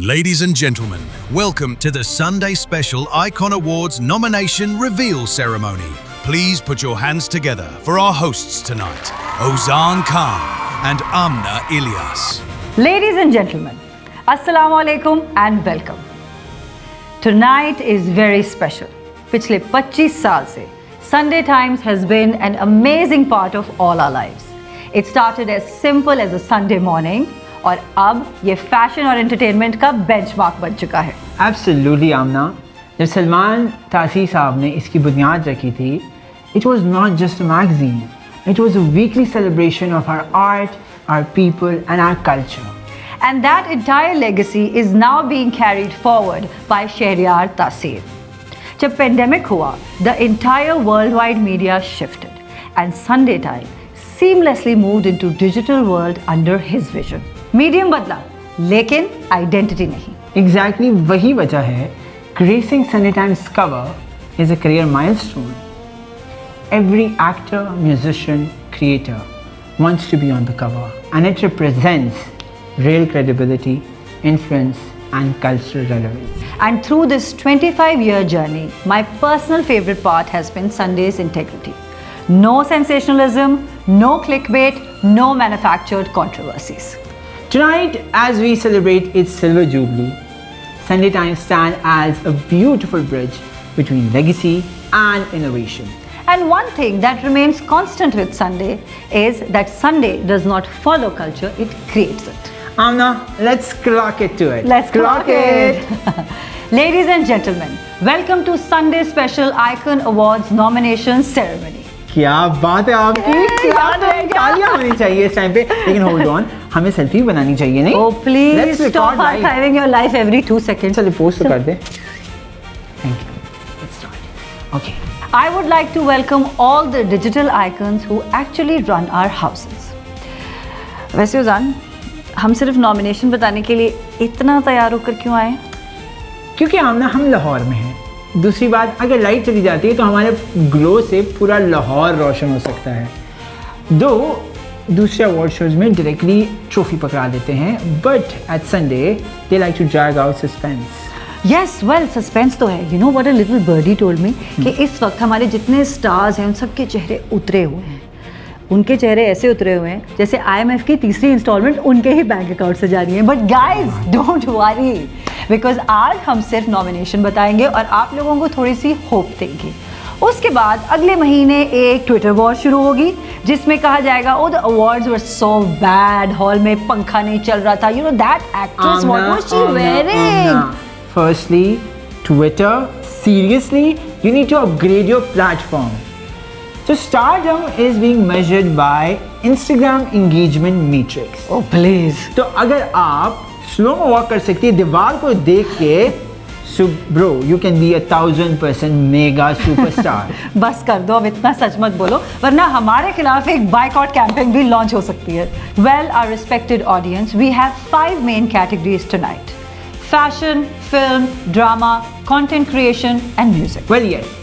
Ladies and gentlemen, welcome to the Sunday Special Icon Awards nomination reveal ceremony. Please put your hands together for our hosts tonight, Ozan Khan and Amna Ilyas. Ladies and gentlemen, Assalamu alaikum and welcome. Tonight is very special. पिछले 25 साल से Sunday Times has been an amazing part of all our lives. It started as simple as a Sunday morning और अब ये fashion और entertainment का benchmark बन चुका है. Absolutely, आमना. जब सलमान तासी साहब ने इसकी बुनियाद रखी थी, it was not just a magazine. It was a weekly celebration of our art, our people and our culture. And that entire legacy is now being carried forward by Shahryar Taseer. जब pandemic हुआ, the entire worldwide media shifted and Sunday Time seamlessly moved into digital world under his vision. Medium बदला लेकिन identity नहीं. Exactly वही वजह है gracing Sunday Times cover is a career milestone. Every actor, musician, creator wants to be on the cover and it represents real credibility, influence and cultural relevance. And through this 25-year journey, my personal favorite part has been Sunday's integrity. No sensationalism, no clickbait, no manufactured controversies. Tonight, as we celebrate its silver jubilee, Sunday Times stand as a beautiful bridge between legacy and innovation. And one thing that remains constant with Sunday is that Sunday does not follow culture, it creates it. Amna, let's clock it to it. Let's clock it. Ladies and gentlemen, welcome to Sunday Special Icon Awards nomination ceremony. क्या बात है आपकी. तालियां होनी चाहिए इस time पे. लेकिन होल्ड ऑन, हमें सेल्फी बनानी चाहिए नहीं? Oh please stop archiving your life every 2 seconds. चलिए पोस्ट तो कर दे. Thank you. Let's start. Okay. I would like to welcome all the digital icons who actually run our houses. वैसे उजान, हम सिर्फ नॉमिनेशन बताने के लिए इतना तैयार होकर क्यों आए? क्योंकि आमना हम लाहौर में हैं. दूसरी बात, अगर लाइट चली जाती है तो हमारे ग्लो से पूरा लाहौर रोशन हो सकता है. दो दूसरे अवार्ड शोज में डायरेक्टली ट्रॉफी पकड़ा देते हैं, but at Sunday they like to drag out suspense. Yes, well, suspense तो है. You know what a little birdie told me कि इस वक्त हमारे जितने स्टार्स हैं उन सबके चेहरे उतरे हुए हैं. उनके चेहरे ऐसे उतरे हुए हैं जैसे IMF की तीसरी इंस्टॉलमेंट उनके ही बैंक अकाउंट से जा रही है. But guys don't worry, because आज हम सिर्फ नॉमिनेशन बताएंगे और आप लोगों को थोड़ी सी होप देंगे. उसके बाद अगले महीने एक ट्विटर वॉर शुरू होगी जिसमें कहा जाएगा oh the awards were so bad, हॉल में पंखा नहीं चल रहा था, you know that actress what was she wearing. Firstly Twitter, seriously, you need to upgrade your platform. So stardom is being measured by Instagram engagement matrix. Oh please. तो अगर आप स्लो वॉक कर सकती है दीवार को देख के, so bro, you can be 1000% mega superstar. बस कर दो, अब इतना सच मत बोलो वरना हमारे खिलाफ एक बाइकआउट कैंपेन भी लॉन्च हो सकती है. Well, our respected audience, we have 5 main categories tonight: fashion, film, drama, content creation and music. Well, yes.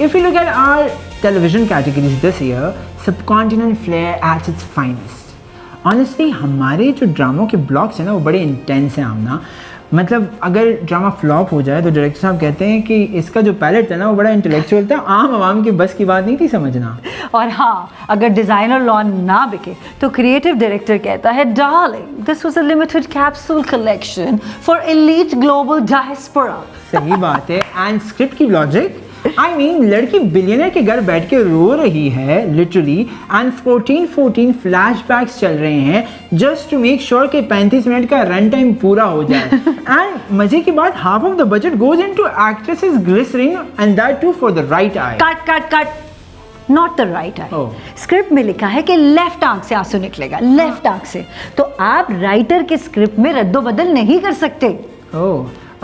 If we look at our television categories this year, subcontinent flair at its finest. Honestly, हमारे जो ड्रामों के blogs हैं ना वो बड़े intense हैं आमना. मतलब अगर ड्रामा फ्लॉप हो जाए तो डायरेक्टर साहब कहते हैं कि इसका जो पैलेट था ना वो बड़ा इंटेलेक्चुअल था, आम आवाम की बस की बात नहीं थी समझना. और हाँ, अगर डिज़ाइनर लॉन ना बिके तो क्रिएटिव डायरेक्टर कहता है darling this was a limited capsule collection for elite global diaspora. सही बात है. एंड स्क्रिप्ट की लॉजिक, आई मीन लड़की बिलियनर के घर बैठ के रो रही है लिटरली, एंड 14 फ्लैशबैक्स चल रहे हैं जस्ट टू मेक श्योर कि 35 मिनट का रन टाइम पूरा हो जाए. एंड मजे की बात, half of the budget goes into actresses glycerine and that too for the right eye. Cut not the right eye. Script में लिखा है कि लेफ्ट आंख से आंसू निकलेगा, लेफ्ट आंख से. तो आप राइटर के स्क्रिप्ट में रद्दोबदल नहीं कर सकते.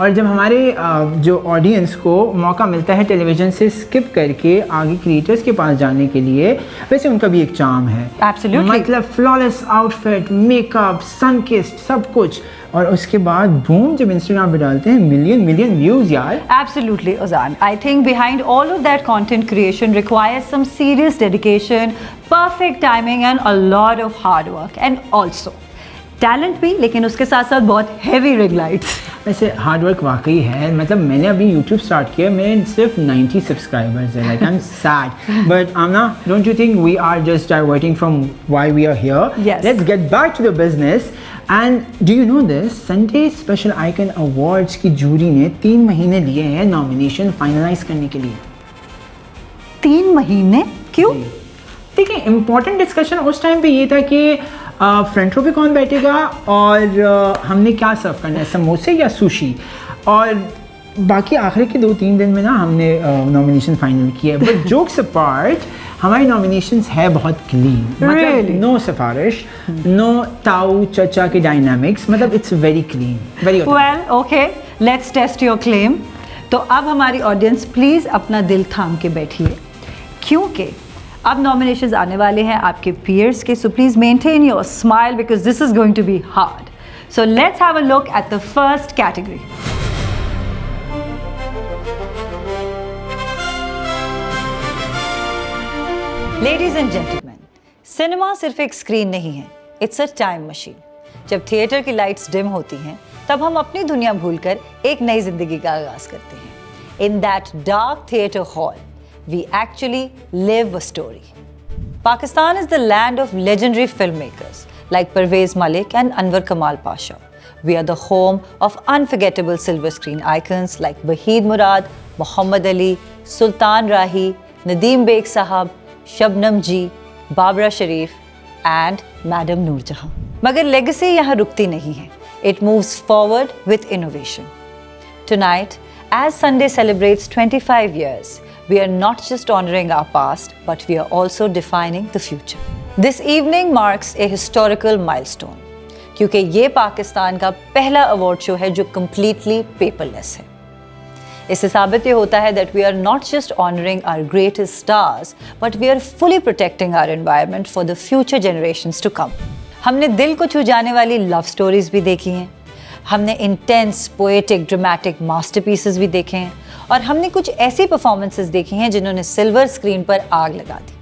और जब हमारे जो ऑडियंस को मौका मिलता है टेलीविज़न से स्किप करके आगे क्रिएटर्स के पास जाने के लिए, वैसे उनका भी एक चार्म है. Absolutely. मतलब फ्लॉलेस आउटफिट, मेकअप, सनकिस्ड, सब कुछ. और उसके बाद बूम जब इंस्टाग्राम पे डालते हैं मिलियन व्यूज यार. Absolutely, Ozan. I think behind all of that content creation requires some serious dedication, perfect timing and a lot of hard work. And also, talent भी, लेकिन उसके साथ साथ बहुत हैवी रिंग लाइट्स। वैसे हार्ड वर्क वाकई है, मतलब मैंने अभी YouTube स्टार्ट किया, मेरे सिर्फ 90 सब्सक्राइबर्स हैं, like I am sad, but Aamna, don't you think we are just diverting from why we are here? Yes. Let's get back to the business. And do you know this, Sunday special icon awards की जूरी ने 3 महीने लिए हैं nomination finalise करने के लिए। 3 महीने क्यों? देखिए, इम्पॉर्टेंट डिस्कशन उस टाइम पे ये था कि फ्रंट रो पे कौन बैठेगा और हमने क्या सर्व करना है, समोसे या सुशी, और बाकी आखिर के 2-3 दिन में ना हमने नॉमिनेशन फाइनल किया है। बट जोक्स अपार्ट, हमारी नॉमिनेशंस है बहुत क्लीन, मतलब नो सिफारिश, नो ताऊ चचा के डायनामिक्स, मतलब it's very clean, very well okay, let's test your claim. तो अब हमारी ऑडियंस प्लीज़ अपना दिल थाम के बैठिए, क्योंकि अब नॉमिनेशंस आने वाले हैं आपके पीयर्स के, so please maintain your smile because this is going to be hard. So let's have a look at the first category. Ladies and gentleman, cinema सिर्फ एक स्क्रीन नहीं है, इट्स अ टाइम मशीन। जब theatre की lights dim होती हैं, तब हम अपनी दुनिया भूलकर एक नई जिंदगी का आगाज करते हैं। In that dark theatre hall, we actually live a story. Pakistan is the land of legendary filmmakers like Parvez Malik and Anwar Kamal Pasha. We are the home of unforgettable silver screen icons like Wahid Murad, Muhammad Ali, Sultan Rahi, Nadeem Beg Sahab, Shabnam Ji, Babra Sharif and Madam Noor Jahan. मगर legacy यहाँ रुकती नहीं है. It moves forward with innovation. Tonight, as Sunday celebrates 25 years, we are not just honoring our past, but we are also defining the future. This evening marks a historical milestone, क्योंकि ये पाकिस्तान का पहला award show है जो completely paperless है। इससे साबित ये होता है that we are not just honoring our greatest stars, but we are fully protecting our environment for the future generations to come. हमने दिल को छू जाने वाली लव स्टोरीज भी देखी हैं, हमने इंटेंस पोएटिक ड्रामेटिक मास्टरपीसेस भी देखे हैं, और हमने कुछ ऐसी परफॉर्मेंसेस देखी हैं जिन्होंने सिल्वर स्क्रीन पर आग लगा दी।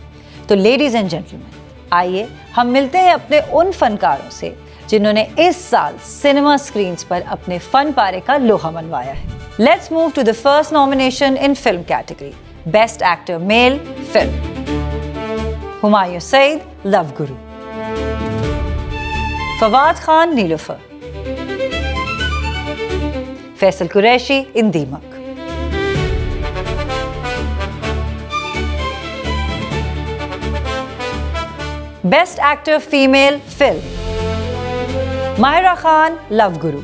तो लेडीज एंड जेंटलमैन, आइए हम मिलते हैं अपने उन फनकारों से जिन्होंने इस साल सिनेमा स्क्रीन्स पर अपने फन पारे का लोहा मनवाया है। Let's move to the first nomination in film category, best actor male film. Humayun Saeed, Love Guru. Fawad Khan, Neelofar. Faysal Qureshi, in Deemak. Best actor female film, Mahira Khan, Love Guru.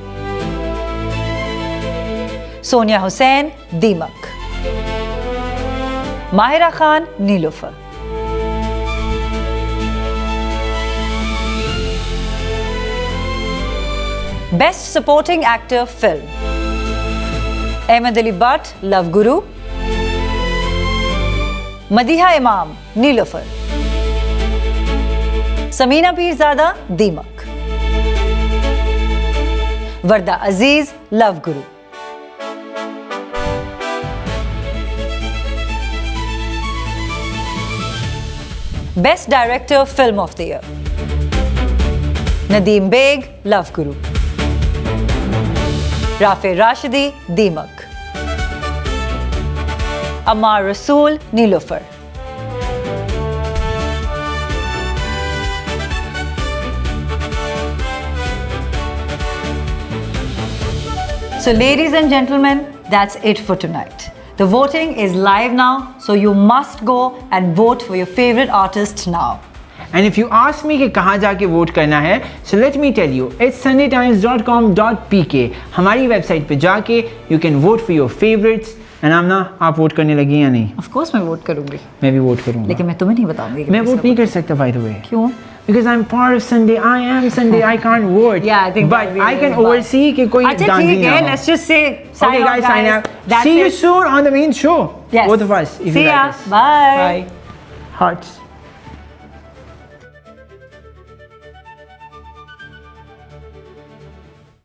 Sonya Hussain, Deemak. Mahira Khan, Neelofar. Best supporting actor film, Ahmed Ali Butt, Love Guru. Madiha Imam, Neelofar. Samina Peerzada, Deemak. Warda Aziz, Love Guru. Best director film of the year, Nadeem Baig, love Guru. Rafe Rashidi, दीमक। अम्मार रसूल, नीलुफर। So ladies and gentlemen, that's it for tonight. The voting is live now, so you must go and vote for your favorite artist now. And if you ask me कि कहाँ जाके vote करना है, so let me tell you, it's sundaytimes.com.pk. हमारी website पे जाके you can vote for your favorites. And आमना, आप vote करने लगी या नहीं? Of course मैं वोट करूंगी। मैं भी वोट करूंगा। लेकिन मैं तुम्हें नहीं बताऊंगी। मैं वोट नहीं कर सकता by the way. क्यों? Because I'm part of Sunday. I am Sunday. I can't vote. Yeah, I think. But I can oversee कि कोई अच्छा डांगी ठीक ना है, हो। let's just say sign Okay off, guys, sign up. That's See you it. soon on the main show. Yes. Both of us. If See you ya. like us. Bye. Bye. Hearts.